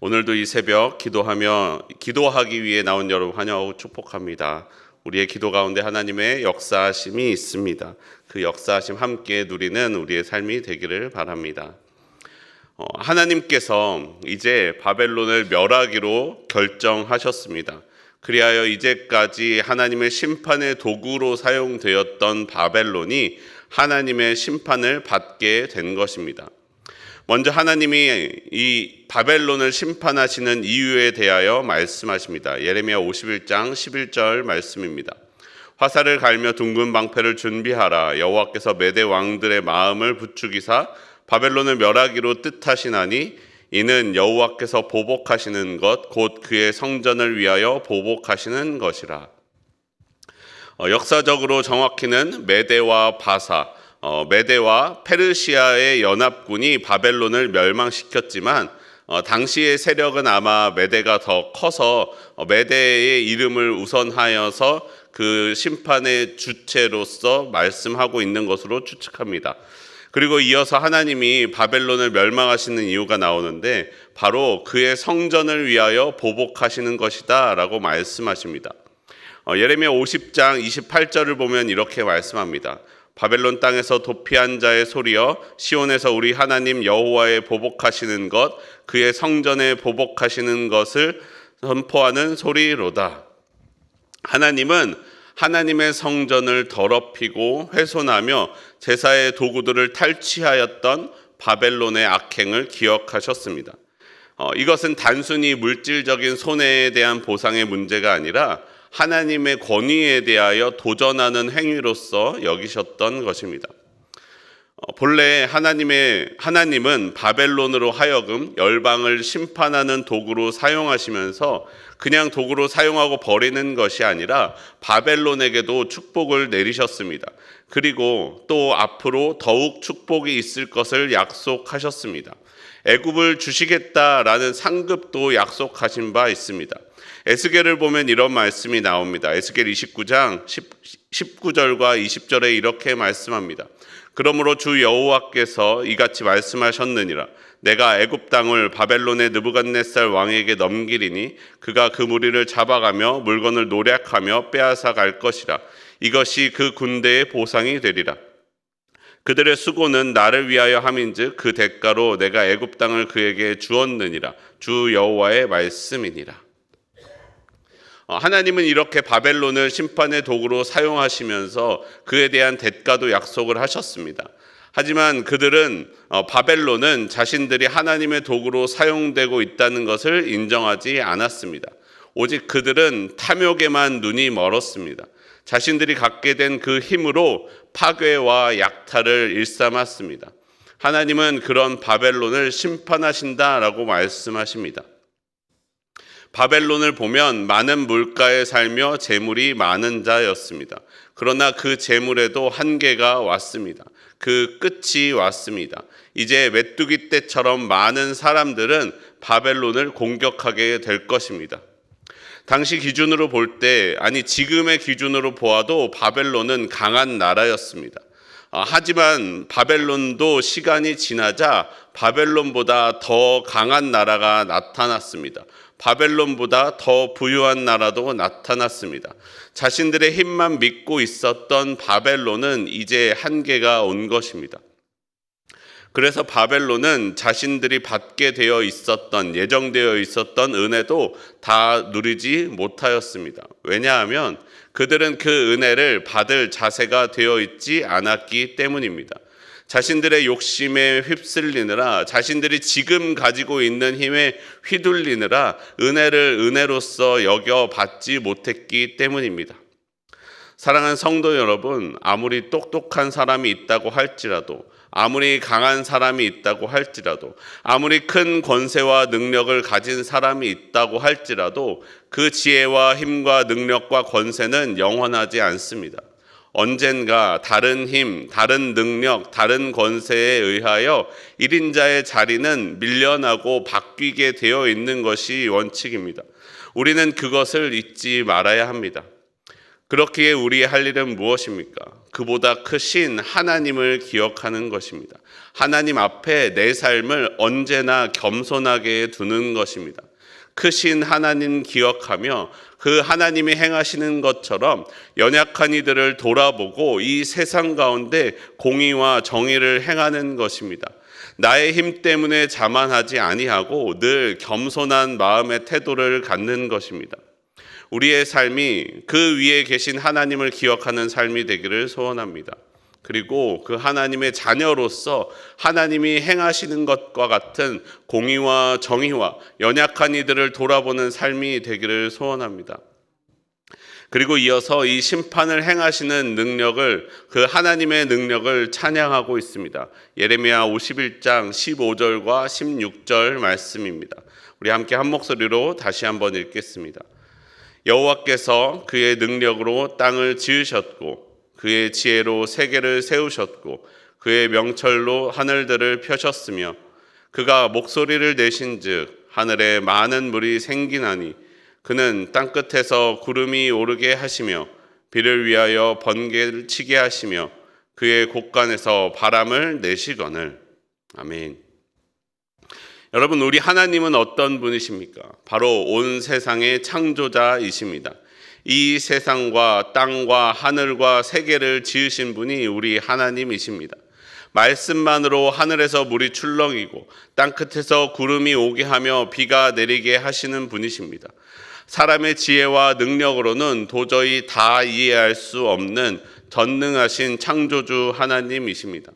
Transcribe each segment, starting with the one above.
오늘도 이 새벽 기도하기 위해 나온 여러분 환영하고 축복합니다. 우리의 기도 가운데 하나님의 역사하심이 있습니다. 그 역사하심 함께 누리는 우리의 삶이 되기를 바랍니다. 하나님께서 이제 바벨론을 멸하기로 결정하셨습니다. 그리하여 이제까지 하나님의 심판의 도구로 사용되었던 바벨론이 하나님의 심판을 받게 된 것입니다. 먼저 하나님이 이 바벨론을 심판하시는 이유에 대하여 말씀하십니다. 예레미야 51장 11절 말씀입니다. 화살을 갈며 둥근 방패를 준비하라. 여호와께서 메대 왕들의 마음을 부추기사 바벨론을 멸하기로 뜻하시나니 이는 여호와께서 보복하시는 것 곧 그의 성전을 위하여 보복하시는 것이라. 역사적으로 정확히는 메대와 바사, 메대와 페르시아의 연합군이 바벨론을 멸망시켰지만 당시의 세력은 아마 메대가 더 커서 메대의 이름을 우선하여서 그 심판의 주체로서 말씀하고 있는 것으로 추측합니다. 그리고 이어서 하나님이 바벨론을 멸망하시는 이유가 나오는데 바로 그의 성전을 위하여 보복하시는 것이다 라고 말씀하십니다. 예레미야 50장 28절을 보면 이렇게 말씀합니다. 바벨론 땅에서 도피한 자의 소리여 시온에서 우리 하나님 여호와의 보복하시는 것 그의 성전에 보복하시는 것을 선포하는 소리로다. 하나님은 하나님의 성전을 더럽히고 훼손하며 제사의 도구들을 탈취하였던 바벨론의 악행을 기억하셨습니다. 이것은 단순히 물질적인 손해에 대한 보상의 문제가 아니라 하나님의 권위에 대하여 도전하는 행위로서 여기셨던 것입니다. 본래 하나님은 바벨론으로 하여금 열방을 심판하는 도구로 사용하시면서 그냥 도구로 사용하고 버리는 것이 아니라 바벨론에게도 축복을 내리셨습니다. 그리고 또 앞으로 더욱 축복이 있을 것을 약속하셨습니다. 애굽을 주시겠다라는 상급도 약속하신 바 있습니다. 에스겔을 보면 이런 말씀이 나옵니다. 에스겔 29장 19절과 20절에 이렇게 말씀합니다. 그러므로 주 여호와께서 이같이 말씀하셨느니라. 내가 애굽 땅을 바벨론의 느부갓네살 왕에게 넘기리니 그가 그 무리를 잡아가며 물건을 노략하며 빼앗아 갈 것이라. 이것이 그 군대의 보상이 되리라. 그들의 수고는 나를 위하여 함인즉 그 대가로 내가 애굽 땅을 그에게 주었느니라. 주 여호와의 말씀이니라. 하나님은 이렇게 바벨론을 심판의 도구로 사용하시면서 그에 대한 대가도 약속을 하셨습니다. 하지만 바벨론은 자신들이 하나님의 도구로 사용되고 있다는 것을 인정하지 않았습니다. 오직 그들은 탐욕에만 눈이 멀었습니다. 자신들이 갖게 된 그 힘으로 파괴와 약탈을 일삼았습니다. 하나님은 그런 바벨론을 심판하신다라고 말씀하십니다. 바벨론을 보면 많은 물가에 살며 재물이 많은 자였습니다. 그러나 그 재물에도 한계가 왔습니다. 그 끝이 왔습니다. 이제 메뚜기 떼처럼 많은 사람들은 바벨론을 공격하게 될 것입니다. 당시 기준으로 지금의 기준으로 보아도 바벨론은 강한 나라였습니다. 하지만 바벨론도 시간이 지나자 바벨론보다 더 강한 나라가 나타났습니다. 바벨론보다 더 부유한 나라도 나타났습니다. 자신들의 힘만 믿고 있었던 바벨론은 이제 한계가 온 것입니다. 그래서 바벨론은 자신들이 받게 되어 있었던, 예정되어 있었던 은혜도 다 누리지 못하였습니다. 왜냐하면 그들은 그 은혜를 받을 자세가 되어 있지 않았기 때문입니다. 자신들의 욕심에 휩쓸리느라, 자신들이 지금 가지고 있는 힘에 휘둘리느라 은혜를 은혜로서 여겨 받지 못했기 때문입니다. 사랑하는 성도 여러분, 아무리 똑똑한 사람이 있다고 할지라도, 아무리 강한 사람이 있다고 할지라도, 아무리 큰 권세와 능력을 가진 사람이 있다고 할지라도 그 지혜와 힘과 능력과 권세는 영원하지 않습니다. 언젠가 다른 힘, 다른 능력, 다른 권세에 의하여 1인자의 자리는 밀려나고 바뀌게 되어 있는 것이 원칙입니다. 우리는 그것을 잊지 말아야 합니다. 그렇기에 우리의 할 일은 무엇입니까? 그보다 크신 하나님을 기억하는 것입니다. 하나님 앞에 내 삶을 언제나 겸손하게 두는 것입니다. 크신 하나님 기억하며 그 하나님이 행하시는 것처럼 연약한 이들을 돌아보고 이 세상 가운데 공의와 정의를 행하는 것입니다. 나의 힘 때문에 자만하지 아니하고 늘 겸손한 마음의 태도를 갖는 것입니다. 우리의 삶이 그 위에 계신 하나님을 기억하는 삶이 되기를 소원합니다. 그리고 그 하나님의 자녀로서 하나님이 행하시는 것과 같은 공의와 정의와 연약한 이들을 돌아보는 삶이 되기를 소원합니다. 그리고 이어서 이 심판을 행하시는 능력을, 그 하나님의 능력을 찬양하고 있습니다. 예레미야 51장 15절과 16절 말씀입니다. 우리 함께 한 목소리로 다시 한번 읽겠습니다. 여호와께서 그의 능력으로 땅을 지으셨고 그의 지혜로 세계를 세우셨고 그의 명철로 하늘들을 펴셨으며 그가 목소리를 내신즉 하늘에 많은 물이 생기나니 그는 땅끝에서 구름이 오르게 하시며 비를 위하여 번개를 치게 하시며 그의 곳간에서 바람을 내시거늘. 아멘. 여러분, 우리 하나님은 어떤 분이십니까? 바로 온 세상의 창조자이십니다. 이 세상과 땅과 하늘과 세계를 지으신 분이 우리 하나님이십니다. 말씀만으로 하늘에서 물이 출렁이고 땅끝에서 구름이 오게 하며 비가 내리게 하시는 분이십니다. 사람의 지혜와 능력으로는 도저히 다 이해할 수 없는 전능하신 창조주 하나님이십니다.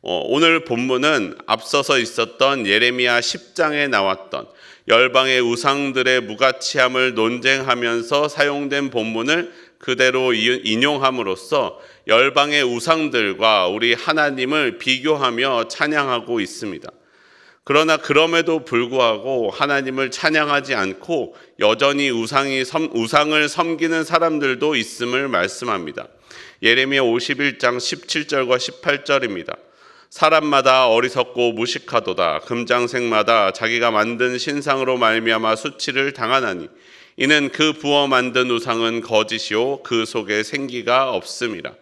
오늘 본문은 앞서서 있었던 예레미야 10장에 나왔던 열방의 우상들의 무가치함을 논쟁하면서 사용된 본문을 그대로 인용함으로써 열방의 우상들과 우리 하나님을 비교하며 찬양하고 있습니다. 그러나 그럼에도 불구하고 하나님을 찬양하지 않고 여전히 우상을 섬기는 사람들도 있음을 말씀합니다. 예레미야 51장 17절과 18절입니다. 사람마다 어리석고 무식하도다. 금장색마다 자기가 만든 신상으로 말미암아 수치를 당하나니 이는 그 부어 만든 우상은 거짓이요 그 속에 생기가 없음이라.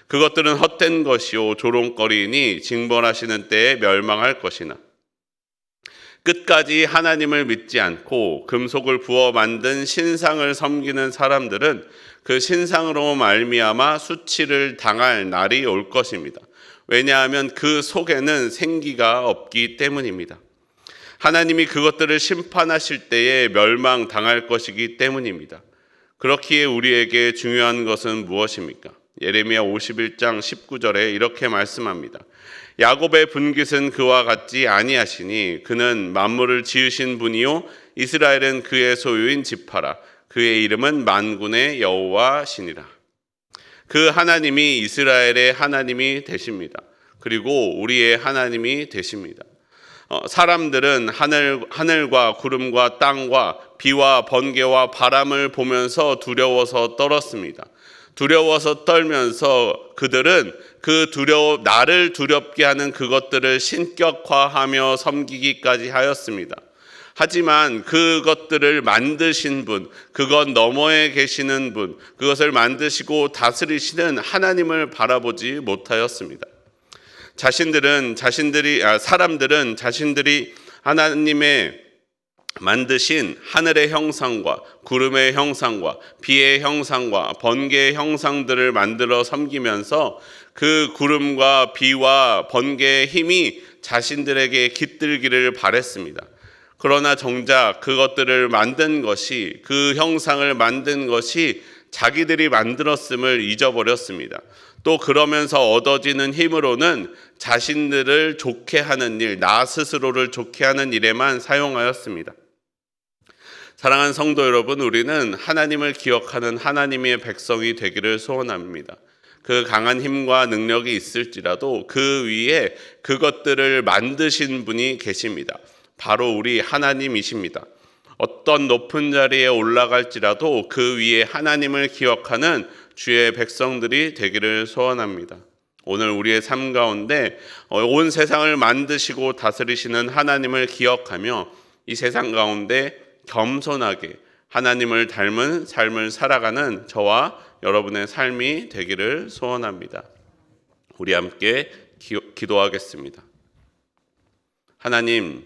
그것들은 헛된 것이요 조롱거리이니 징벌하시는 때에 멸망할 것이나. 끝까지 하나님을 믿지 않고 금속을 부어 만든 신상을 섬기는 사람들은 그 신상으로 말미암아 수치를 당할 날이 올 것입니다. 왜냐하면 그 속에는 생기가 없기 때문입니다. 하나님이 그것들을 심판하실 때에 멸망당할 것이기 때문입니다. 그렇기에 우리에게 중요한 것은 무엇입니까? 예레미야 51장 19절에 이렇게 말씀합니다. 야곱의 분깃은 그와 같지 아니하시니 그는 만물을 지으신 분이요 이스라엘은 그의 소유인 지파라. 그의 이름은 만군의 여호와시니라. 그 하나님이 이스라엘의 하나님이 되십니다. 그리고 우리의 하나님이 되십니다. 사람들은 하늘과 구름과 땅과 비와 번개와 바람을 보면서 두려워서 떨었습니다. 두려워서 떨면서 그들은 나를 두렵게 하는 그것들을 신격화하며 섬기기까지 하였습니다. 하지만 그것들을 만드신 분, 그것 너머에 계시는 분, 그것을 만드시고 다스리시는 하나님을 바라보지 못하였습니다. 사람들은 자신들이 하나님의 만드신 하늘의 형상과 구름의 형상과 비의 형상과 번개의 형상들을 만들어 섬기면서 그 구름과 비와 번개의 힘이 자신들에게 깃들기를 바랬습니다. 그러나 정작 그것들을 만든 것이, 그 형상을 만든 것이 자기들이 만들었음을 잊어버렸습니다. 또 그러면서 얻어지는 힘으로는 자신들을 좋게 하는 일, 나 스스로를 좋게 하는 일에만 사용하였습니다. 사랑하는 성도 여러분, 우리는 하나님을 기억하는 하나님의 백성이 되기를 소원합니다. 그 강한 힘과 능력이 있을지라도 그 위에 그것들을 만드신 분이 계십니다. 바로 우리 하나님이십니다. 어떤 높은 자리에 올라갈지라도 그 위에 하나님을 기억하는 주의 백성들이 되기를 소원합니다. 오늘 우리의 삶 가운데 온 세상을 만드시고 다스리시는 하나님을 기억하며 이 세상 가운데 겸손하게 하나님을 닮은 삶을 살아가는 저와 여러분의 삶이 되기를 소원합니다. 우리 함께 기도하겠습니다. 하나님,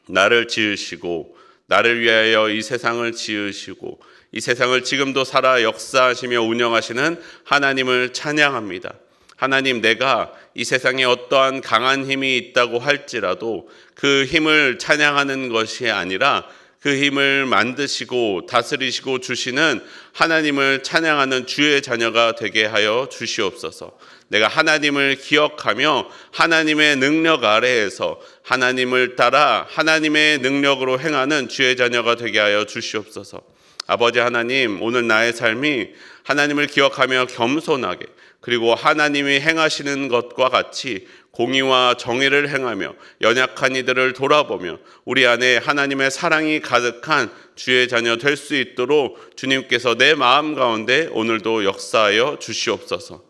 나를 지으시고 나를 위하여 이 세상을 지으시고 이 세상을 지금도 살아 역사하시며 운영하시는 하나님을 찬양합니다. 하나님, 내가 이 세상에 어떠한 강한 힘이 있다고 할지라도 그 힘을 찬양하는 것이 아니라 그 힘을 만드시고 다스리시고 주시는 하나님을 찬양하는 주의 자녀가 되게 하여 주시옵소서. 내가 하나님을 기억하며 하나님의 능력 아래에서 하나님을 따라 하나님의 능력으로 행하는 주의 자녀가 되게 하여 주시옵소서. 아버지 하나님, 오늘 나의 삶이 하나님을 기억하며 겸손하게, 그리고 하나님이 행하시는 것과 같이 공의와 정의를 행하며 연약한 이들을 돌아보며 우리 안에 하나님의 사랑이 가득한 주의 자녀 될 수 있도록 주님께서 내 마음 가운데 오늘도 역사하여 주시옵소서.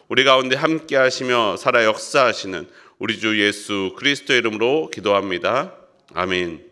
우리 가운데 함께 하시며 살아 역사하시는 우리 주 예수 그리스도의 이름으로 기도합니다. 아멘.